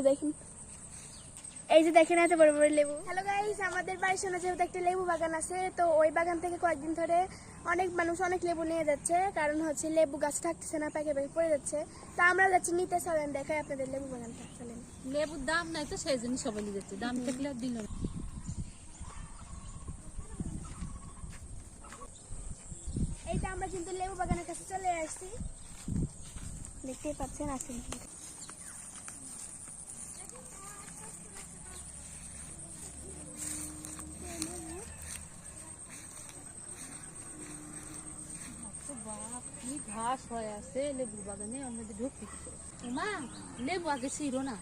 যে দেখেন, এই যে দেখেন এত বড় বড় লেবু। হ্যালো গাইস, আমাদের বাড়ির সামনে যেহেতু একটা লেবু বাগান আছে, তো ওই বাগান থেকে কয়েকদিন ধরে অনেক মানুষ অনেক লেবু নিয়ে যাচ্ছে। কারণ হচ্ছে লেবু গাছ থাকতেছে না, পেকে পেকে পড়ে যাচ্ছে। তা আমরা যাচ্ছি নিতে, চলেন দেখাই আপনাদের লেবু বাগানটা, চলেন। লেবুর দাম নাই তো সেই জন্য সবাই নিয়ে যাচ্ছে, দাম থাকলে দিল না। এইটা আমরা কিন্তু লেবু বাগানের কাছে চলে আসছি, দেখতেই পাচ্ছেন। আসেন, কি ঘাস হয়ে আছে লেবুর বাগানে, আমাদের ঢুকতে মা লেবু আগে ছিল না,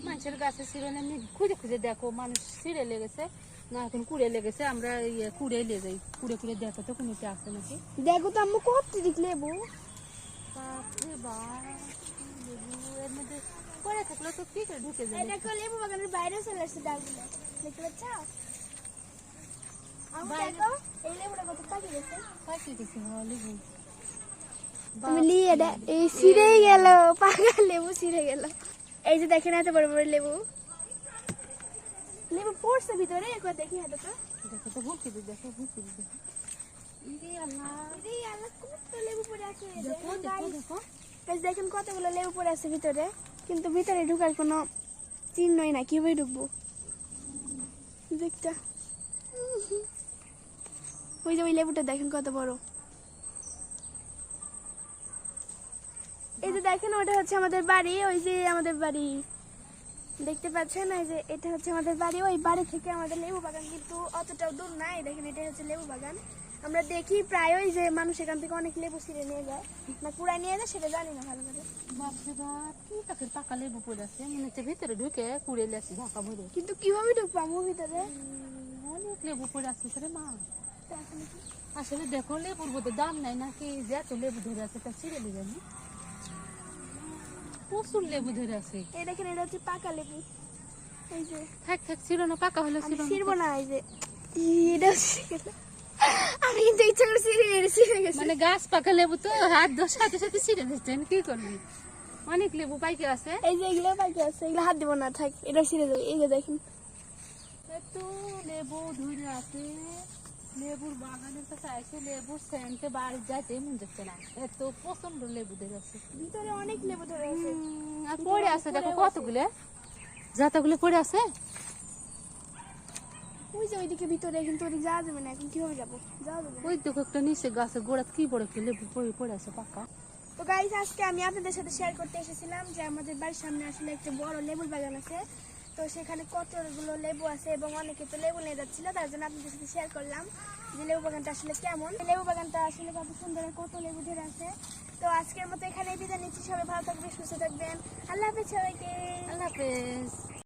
মানুষের গাছে ছিল না, এমনি খুঁজে খুঁজে দেখো মানুষ ছিঁড়ে লেগেছে না, এখন কুড়ে লেগেছে, আমরা কুড়ে নিয়ে যাই, কুড়ে কুড়ে দেখো তো কোনোটা আছে নাকি। দেখো তো আম্মু কত দিক লেবু, বাপরে বাপ, লেবু এর মধ্যে পড়ে থাকলে তো কি করে ঢুকে যায়। দেখো লেবু বাগানের বাইরে চলে আসছে ডালগুলো, দেখতে পাচ্ছ? আম্মু দেখো এই লেবুটা কত পাকি গেছে। পাকি গেছে লেবু, তুমি নিয়ে এই ছিঁড়ে গেল, পাকা লেবু ছিঁড়ে গেল। এই যে দেখেন এত বড় বড় লেবু, লেবু পড়ছে ভিতরে, একবার দেখি হাতে তো। দেখো তো ভুকি দি, দেখো ভুকি দি, দেখো আল্লাহ কত লেবু পড়ে আছে, দেখো দেখো দেখো। গাইস দেখেন কতগুলো লেবু পড়ে আছে ভিতরে, কিন্তু ভিতরে ঢোকার কোনো চিহ্নই না, কিভাবে ঢুকবো দেখটা। ওই যে ওই লেবুটা দেখেন কত বড়। এই যে দেখেন ওটা হচ্ছে আমাদের বাড়ি, ওই যে আমাদের বাড়ি দেখতে পাচ্ছেন, এই যে এটা হচ্ছে আমাদের বাড়ি। ওই বাড়ি থেকে আমাদের লেবু বাগান কিন্তু অতটাও দূর না। এই দেখেন এটা হচ্ছে লেবু বাগান। আমরা দেখি প্রায় ওই যে মানুষ এখান থেকে অনেক লেবু ছিঁড়ে নিয়ে যায়, না কুড়ায় নিয়ে যায় সেটা জানি না ভালো করে। বাপরে বাপ, কি তাকে পাকা লেবু পড়ে আছে, মনে হচ্ছে ভিতরে ঢুকে কুড়ে লেছে ঢাকা ভরে। কিন্তু কিভাবে ঢুকবো আমার ভিতরে? অনেক লেবু পড়ে আছে রে মা। তো আসলে কি? আসলে দেখো লেবুর বোধহয় দাম নাই নাকি, যে এত লেবু ধরে আছে তা ছিঁড়ে নিয়ে যাবি, প্রচুর লেবু ধরে আছে। এই দেখেন এটা হচ্ছে পাকা লেবু, এই যে থাক থাক ছিল না, পাকা হলে আমি ছিল না। ছিড়বো না। এই যে এটা ছিঁড়ে গেল। আমি কিন্তু ইচ্ছা করে ছিঁড়ে গেছি। মানে গাছ পাকা লেবু তো হাত ধোয়ার সাথে সাথে ছিঁড়ে দিচ্ছেন, কি করবি। অনেক লেবু পাইকে আছে, এই যে এগুলো পাকি আছে, এগুলো হাত দেবো না, থাক এটা ছিঁড়ে যাবে। এই যে দেখেন এত লেবু ধরে আছে, লেবুর বাগানের কাছে আছে, লেবুর সেন্টে বাড়ি যাইতে মন যাচ্ছে না, এত প্রচন্ড লেবু ধরে আছে। ভিতরে অনেক লেবু ধরে আছে। আর পড়ে আছে দেখো কতগুলো, যাতাগুলো পড়ে আছে। ওই যে ওইদিকে ভিতরে, কিন্তু ওদিকে যাওয়া যাবে না, এখন কিভাবে যাবো? যাওয়া যাবে না। ওই দেখো একটা নিচে গাছের গোড়া কি বড় একটা লেবু পড়ে আছে পাকা। তো গাইস আজকে আমি আপনাদের সাথে শেয়ার করতে এসেছিলাম যে আমাদের বাড়ির সামনে আসলে একটা বড় লেবুর বাগান আছে। তো সেখানে কতগুলো লেবু আছে এবং অনেকে তো লেবু নিয়ে যাচ্ছিল, তার জন্য আপনাদের সাথে শেয়ার করলাম যে লেবু বাগানটা আসলে কেমন, লেবু বাগানটা আসলে কত সুন্দর, কত লেবু ধরে আছে। তো আজকের মতো এখানেই বিদায় নিচ্ছি, সবাই ভালো থাকবেন, সুস্থ থাকবেন, আল্লাহ হাফেজ সবাইকে। আল্লাহ হাফেজ।